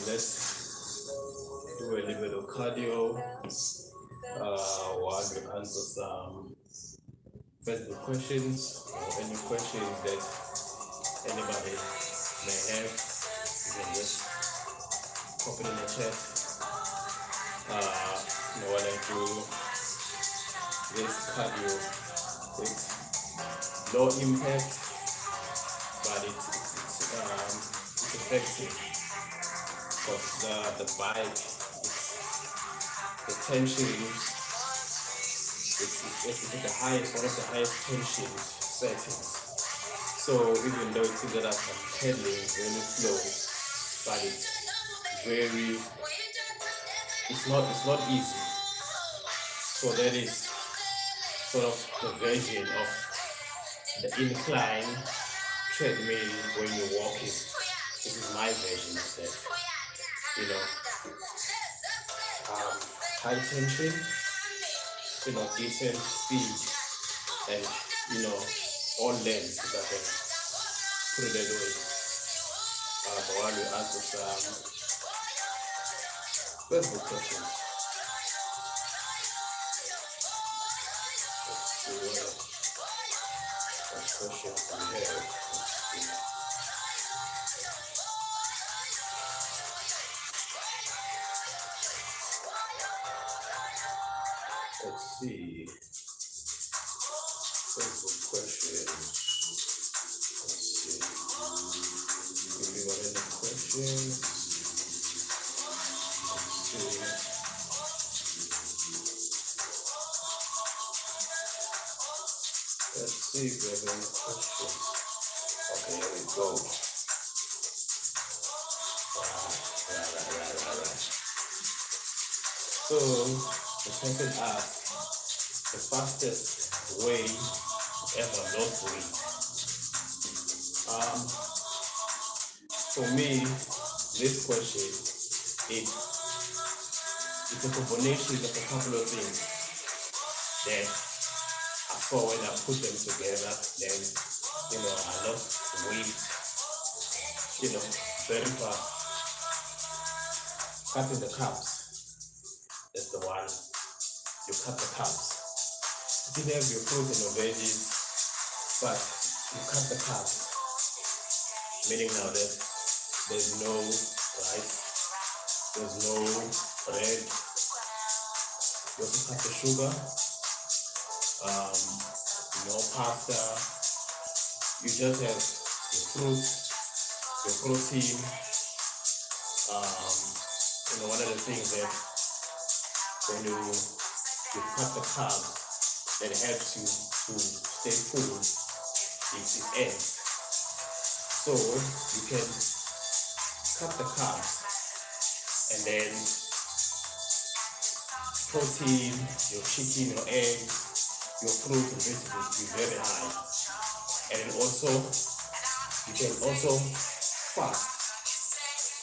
let's do a little bit of cardio while we answer some Facebook questions or any questions that anybody may have. You can just pop it in the chat. While I do this cardio, it's low impact, but it's effective because the bike, the tension, it's at the highest, one of the highest tension settings. So even though it's that I'm pedaling really slow, but it's not easy. So that is sort of the version of the incline treadmill when you're walking. This is my version of that. High tension, decent speed, and all lengths, if I can put it that way. While we answer some Facebook questions. Let's see what questions we have. Let's see. Facebook questions. Let's see. If you got any questions. Let's see if we have any questions. Okay, here we go. Right. So the person asked the fastest way to ever lose weight. For me, this question it's a combination of a couple of things that I saw when I put them together. Then I lost weight, very fast. Cutting the carbs, that's the one. You cut the carbs. You still have your fruit and your veggies, but you cut the carbs. Meaning now that there's no rice, there's no bread. You also cut the sugar, no pasta. You just have your fruit, your protein. One of the things that when you cut the carbs, that helps you to stay full, it ends. So you can cut the carbs and then protein, your chicken, your eggs, your fruit and vegetables be very high. And then also, you can also fast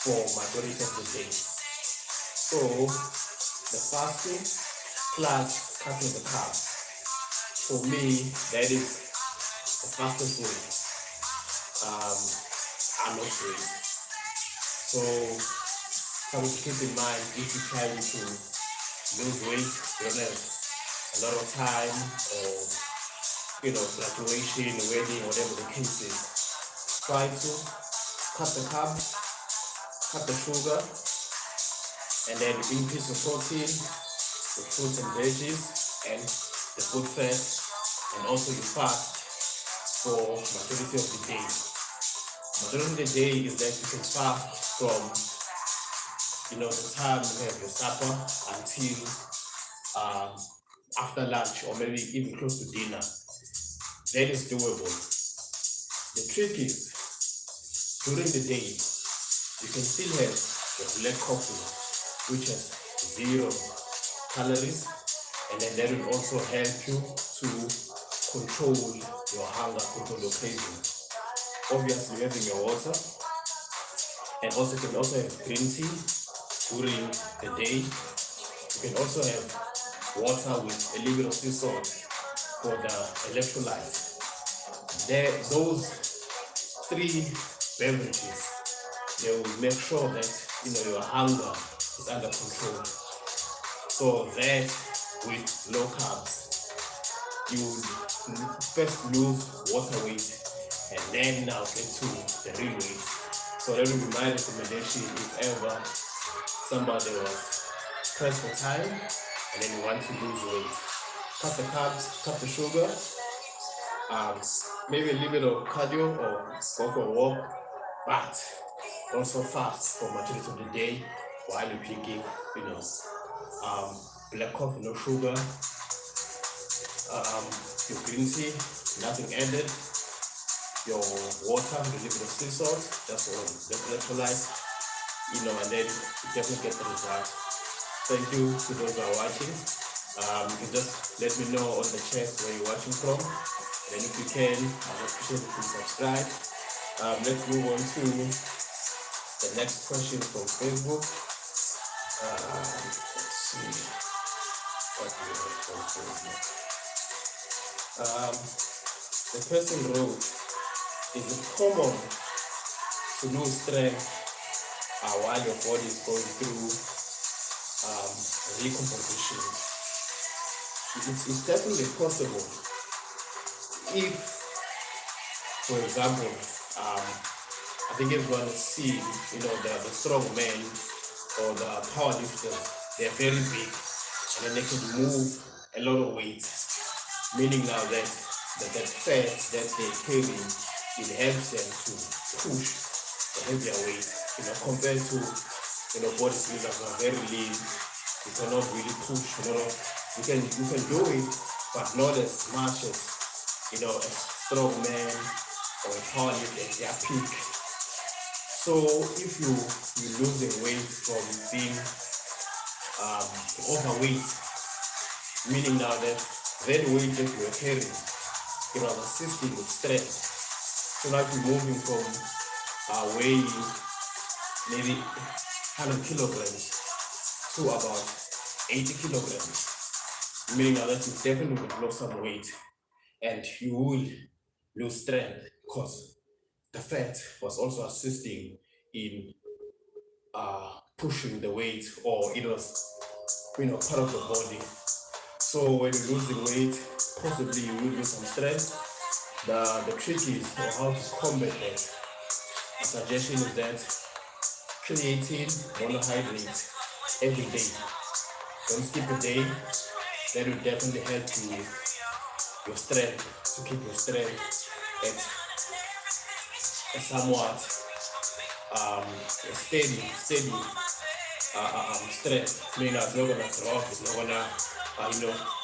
for majority of the day. So the fasting plus cutting the carbs, for me, that is the fastest way. I lost weight. So something to keep in mind if you try to lose weight, you don't have a lot of time or fluctuation, wedding, whatever the case is. Try to cut the carbs, cut the sugar, and then increase the protein, the fruits and veggies, and the good fat, and also you fast for majority of the day. Majority of the day is that you can fast from the time you have your supper until after lunch, or maybe even close to dinner. That is doable. The trick is during the day you can still have your black coffee, which has 0 calories, and then that will also help you to control your hunger, control your craving. Obviously, having your water, and also you can also have green tea during the day. You can also have water with a little bit of sea salt for the electrolytes. Those 3 beverages, they will make sure that your hunger is under control. So that with low carbs, you first lose water weight and then now get to the real weight. So that would be my recommendation if ever somebody was pressed for time and then you want to lose weight. Cut the carbs, cut the sugar, maybe a little bit of cardio or go for a walk, but also fast for majority of the day while you're drinking, black coffee, no sugar, your green tea, nothing added, your water, a little bit of sea salt, just for the electrolytes, and then you definitely get the result. Thank you to those who are watching. You can just let me know on the chat where you're watching from. And if you can, I'd appreciate if you subscribe. Let's move on to the next question from Facebook. Let's see what we have from Facebook. The person wrote, is it common to lose strength while your body is going through recomposition? It's definitely possible if, for example, I think everyone has seen, the strong men or the power lifters, they're very big and then they can move a lot of weight, meaning now that fat that they carry, it helps them to push the heavier weight, compared to, bodybuilders who are very lean. You cannot really push a lot of, you can do it, but not as much as, a strong man or a powerlifter at their peak. So if you're losing weight from being overweight, meaning now that weight that you are carrying, it was assisting with strength. So now you're moving from weighing maybe 100 kilograms to about 80 kilograms, meaning now that you definitely will lose some weight and you will lose strength because the fat was also assisting in pushing the weight, or it was part of the body. So when you're losing weight, possibly you will lose some strength. The trick is how to combat that. A suggestion is that creatine monohydrate every day. Don't skip a day. That will definitely help you your strength, to keep your strength at a somewhat steady strength. Meaning it's not gonna drop, it's not gonna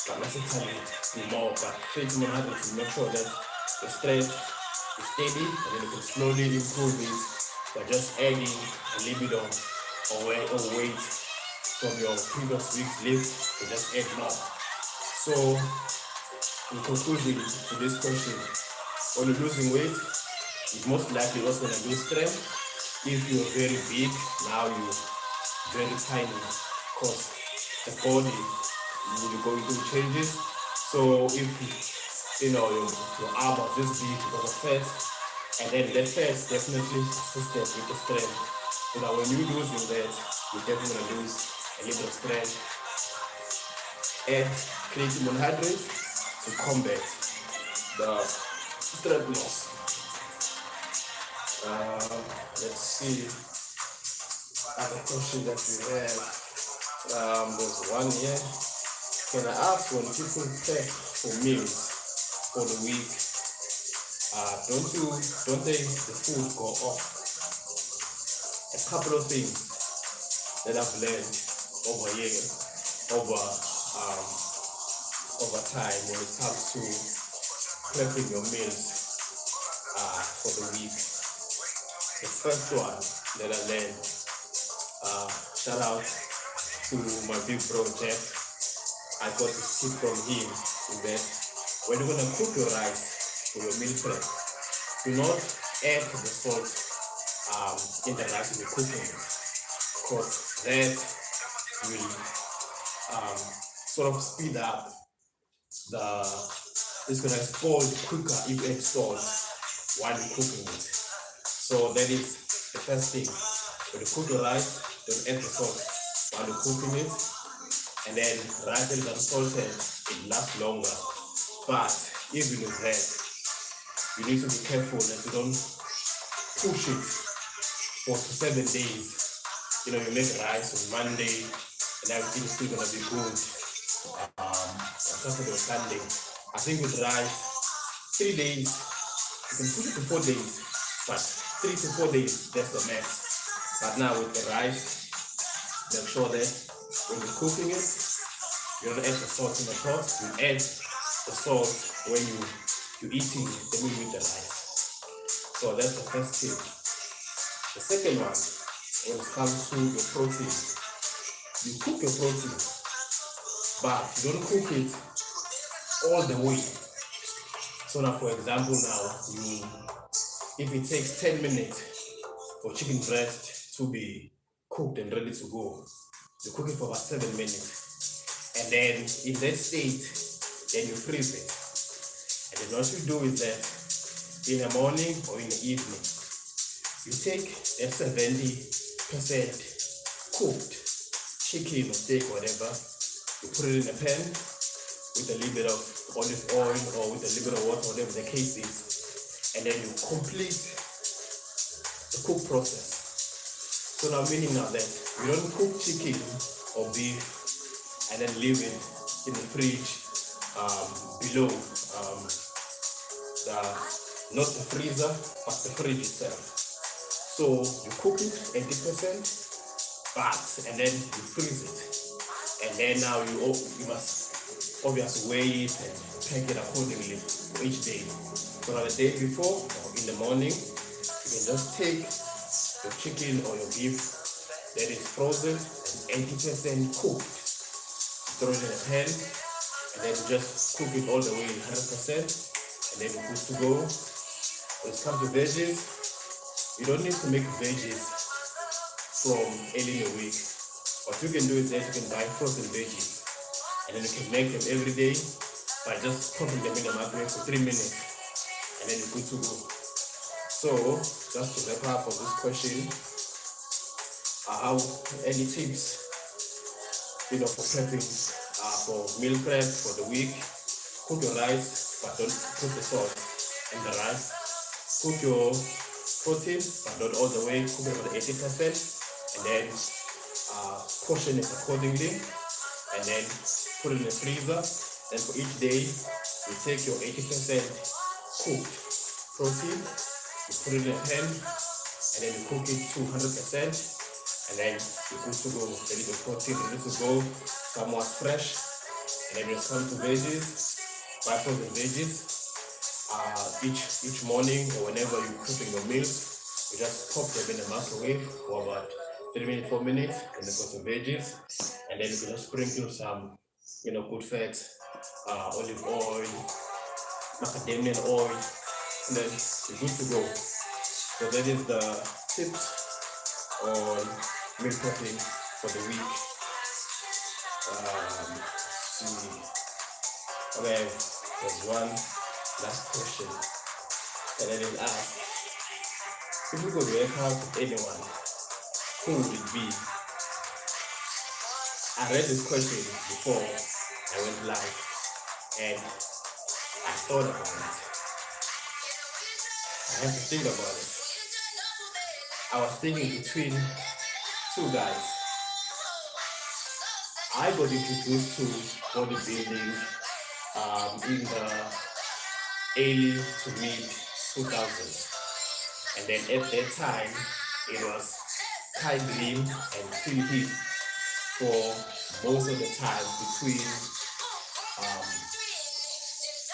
dramatically be more, but creatine monohydrate to make sure that the strength is steady, and then you can slowly improve it by just adding a little bit of weight from your previous week's lift to just add more. So in conclusion to this question, when you're losing weight, it's most likely also going to lose strength. If you're very big, now you're very tiny, because the body will be going through changes. So if your arm was this big because of fat, and then that fat definitely assisted with the strength. So that when you're losing that, you're definitely going to lose a little of strength. Add creatine monohydrate to combat the strength loss. Let's see other question that we have. There's one here. Can I ask, when people prep for meals for the week, don't they the food go off? A couple of things that I've learned over time when it comes to prepping your meals for the week. The first one that I learned, shout out to my big bro Jeff. I got this tip from him, is that when you're gonna cook your rice for your meal prep, do not add the salt in the rice when you're cooking it, because that will sort of speed up it's gonna spoil quicker if you add salt while you're cooking it. So that is the first thing. When you cook the rice, don't add the salt while you're cooking it. And then rice that is unsalted, it lasts longer. But even with that, you need to be careful that you don't push it for 7 days. You make rice on Monday and everything's still gonna be good on Saturday or Sunday. I think with rice, 3 days, you can push it to 4 days, but 3 to 4 days, that's the max. But now with the rice, make sure that when you're cooking it, you don't add the salt in the pot. You add the salt when you're eating the meat with the rice. So that's the first tip. The second one, when it comes to your protein, you cook your protein, but you don't cook it all the way. So now, for example, if it takes 10 minutes for chicken breast to be cooked and ready to go, you cook it for about 7 minutes. And then in that state, then you freeze it. And then what you do is that in the morning or in the evening, you take that 70% cooked chicken or steak, whatever, you put it in a pan with a little bit of olive oil or with a little bit of water, whatever the case is, and then you complete the cook process. So now meaning now that you don't cook chicken or beef and then leave it in the fridge below not the freezer, but the fridge itself. So you cook it 80%, and then you freeze it. And then now you must obviously weigh it and pack it accordingly for each day. So now the day before or in the morning, you can just take your chicken or your beef that is frozen and 80% cooked, throw it in a pan, and then just cook it all the way 100%, and then you're good to go. When it comes to veggies, you don't need to make veggies from early in the week. What you can do is that you can buy frozen veggies, and then you can make them every day by just popping them in the microwave for 3 minutes, and then you're good to go. So, just to wrap up on this question, any tips, for prepping, for meal prep for the week? Cook your rice, but don't cook the salt in the rice. Cook your protein, but not all the way. Cook it about 80%, and then portion it accordingly, and then put it in the freezer. And for each day, you take your 80% cooked protein, you put it in a pan, and then you cook it to 100%, and then you're good to go. Then the protein is ready to go, somewhat fresh. And then when it comes to veggies, buy frozen veggies. Each morning or whenever you're cooking your meals, you just pop them in the microwave for about 3 minutes, 4 minutes, and then put some veggies, and then you can just sprinkle some, good fats, olive oil, macadamia oil, and then you're good to go. So that is the tips on meal prepping for the week. Okay, there's one last question that I didn't ask. If you could work out with anyone, who would it be? I read this question before I went live, and I thought about it. I have to think about it. I was thinking between two guys. I got introduced to bodybuilding in the early to mid 2000s, and then at that time it was Kai Green and Phil Heath for most of the time between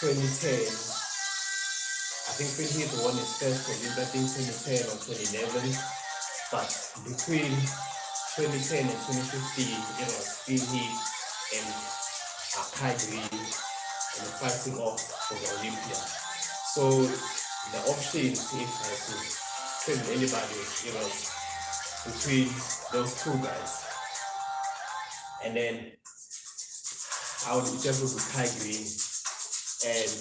2010. I think Phil Heath won his first Olympic in 2010 or 2011, but between 2010 and 2015 it was Phil Heath and Kai Green and fighting off for the Olympia. So the option, if I had to train anybody, it was between those two guys. And then I would just go to Kai Green, and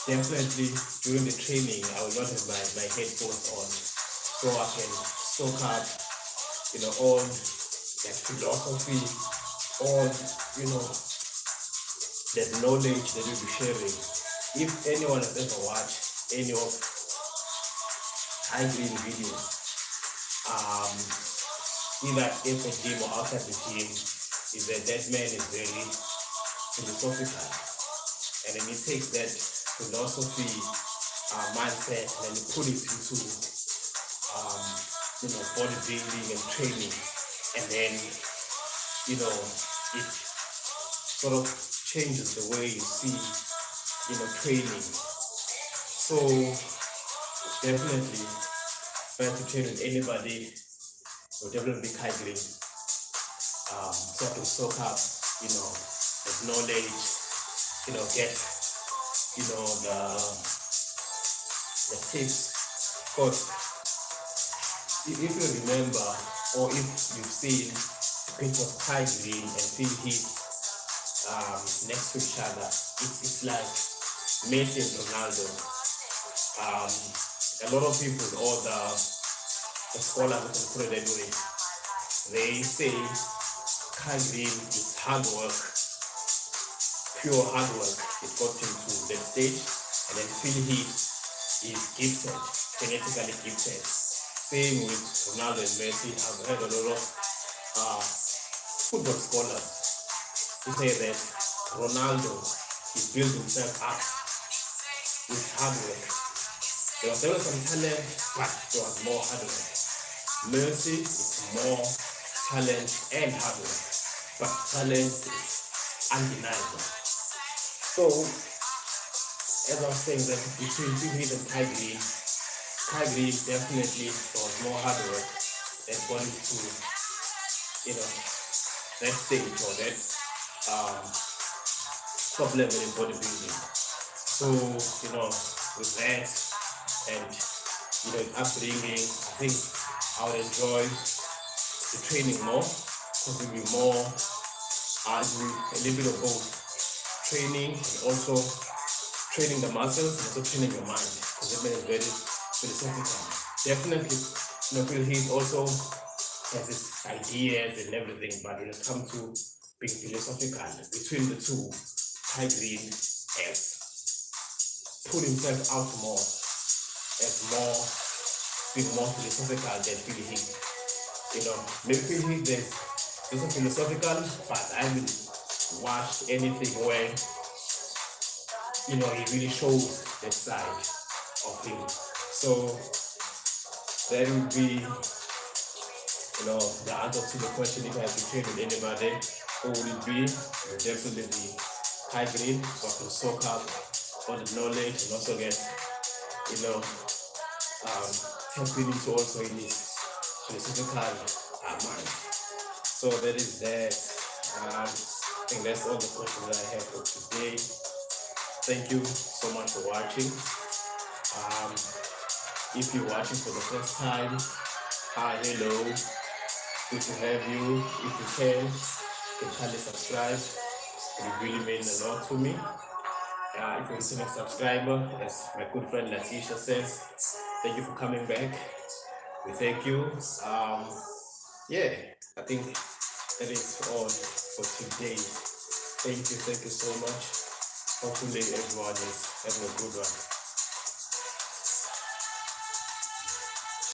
definitely during the training I will not have my headphones on, so I can soak up, all that philosophy, all, that knowledge that we'll be sharing. If anyone has ever watched any of Ty Green videos, either in the gym or outside the gym, is that man is very philosophical, and then he takes that philosophy mindset and then he put it into bodybuilding and training, and then it sort of changes the way you see training. So definitely, if I have to train with anybody, it will definitely be Ty Green. So I can soak up the knowledge, get the tips. Because if you remember, or if you've seen a picture of Ty Green and Phil Heath next to each other, it's like Messi and Ronaldo. A lot of people, all the scholars who can put it anyway, they say Ty Green is hard work, pure hard work. It got him to that stage, and then Phil Heath is gifted, genetically gifted. Same with Ronaldo and Messi. I've heard a lot of football scholars who say that Ronaldo built himself up with hard work. There was some talent, but there was more hard work. Messi is more talent and hard work, but talent is undeniable. So, as I was saying, that between Phil Heath and Ty Green definitely was more hard work that got him to, that stage or that top level in bodybuilding. So, with that and, his upbringing, I think I would enjoy the training more, because it will be more, it will be a little bit of both. Training and also training the muscles and also training your mind, because that man is very philosophical. Definitely, Phil Heath also has his ideas and everything, but when it comes to being philosophical, between the two, Ty Green has put himself out more, being more philosophical than Phil Heath. Maybe Phil Heath is also philosophical, but I haven't watched anything where he really shows that side of him. So that would be the answer to the question. If I had to train with anybody, who would it be? It would definitely be Ty Green, so I can soak up all the knowledge and also get tap into also in his philosophical mind. So that is that. I think that's all the questions that I have for today. Thank you so much for watching. If you're watching for the first time, hi, hello, good to have you. If you can kindly subscribe. It really means a lot to me. If you're listening, subscriber, as my good friend Latisha says, thank you for coming back. We thank you. I think that is all for today. Thank you so much. Hopefully everyone is having a good one.